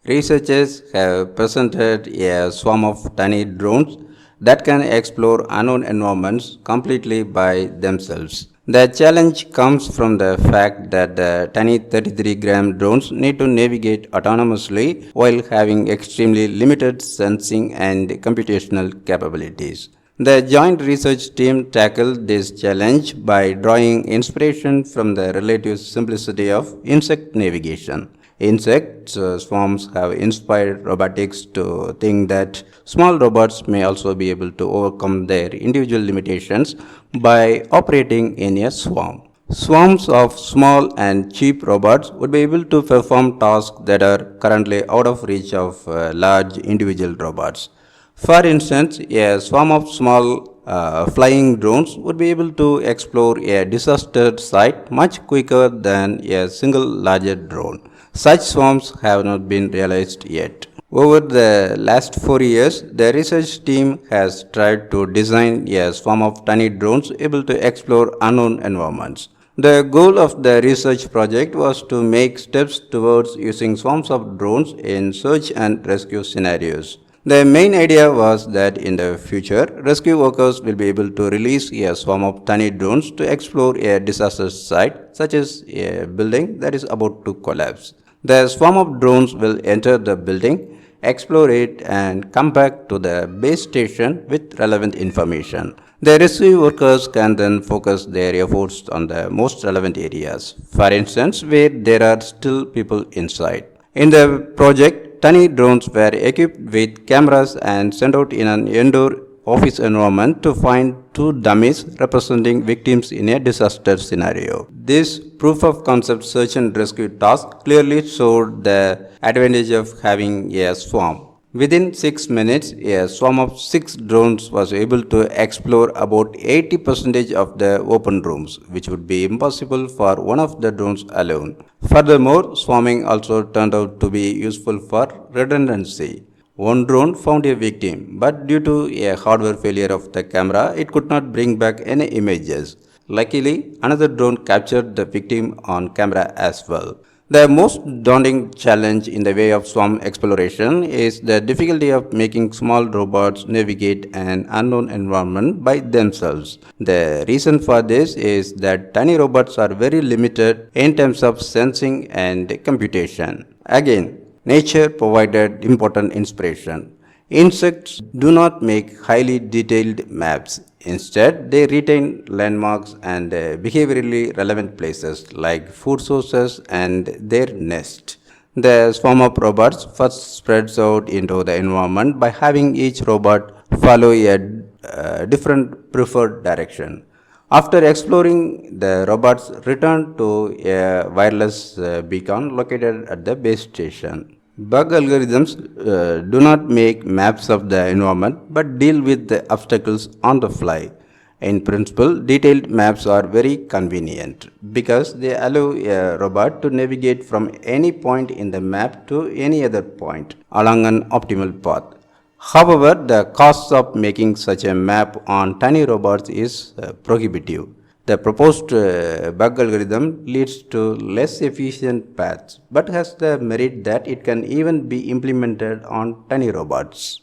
Researchers have presented a swarm of tiny drones that can explore unknown environments completely by themselves. The challenge comes from the fact that the tiny 33-gram drones need to navigate autonomously while having extremely limited sensing and computational capabilities. The joint research team tackled this challenge by drawing inspiration from the relative simplicity of insect navigation. Insect swarms have inspired robotics to think that small robots may also be able to overcome their individual limitations by operating in a swarm. Swarms of small and cheap robots would be able to perform tasks that are currently out of reach of large individual robots. For instance, a swarm of small flying drones would be able to explore a disaster site much quicker than a single larger drone. Such swarms have not been realized yet. Over the last 4 years, the research team has tried to design a swarm of tiny drones able to explore unknown environments. The goal of the research project was to make steps towards using swarms of drones in search and rescue scenarios. The main idea was that in the future, rescue workers will be able to release a swarm of tiny drones to explore a disaster site, such as a building that is about to collapse. The swarm of drones will enter the building, explore it, and come back to the base station with relevant information. The rescue workers can then focus their efforts on the most relevant areas, for instance, where there are still people inside. In the project, tiny drones were equipped with cameras and sent out in an indoor office environment to find two dummies representing victims in a disaster scenario. This proof of concept search and rescue task clearly showed the advantage of having a swarm. Within 6 minutes, a swarm of 6 drones was able to explore about 80% of the open rooms, which would be impossible for one of the drones alone. Furthermore, swarming also turned out to be useful for redundancy. One drone found a victim, but due to a hardware failure of the camera, it could not bring back any images. Luckily, another drone captured the victim on camera as well. The most daunting challenge in the way of swarm exploration is the difficulty of making small robots navigate an unknown environment by themselves. The reason for this is that tiny robots are very limited in terms of sensing and computation. Again, nature provided important inspiration. Insects do not make highly detailed maps. Instead, they retain landmarks and behaviorally relevant places like food sources and their nest. The swarm of robots first spreads out into the environment by having each robot follow a different preferred direction. After exploring, the robots return to a wireless beacon located at the base station. Bug algorithms do not make maps of the environment but deal with the obstacles on the fly. In principle, detailed maps are very convenient because they allow a robot to navigate from any point in the map to any other point along an optimal path. However, the cost of making such a map on tiny robots is prohibitive. The proposed bug algorithm leads to less efficient paths but has the merit that it can even be implemented on tiny robots.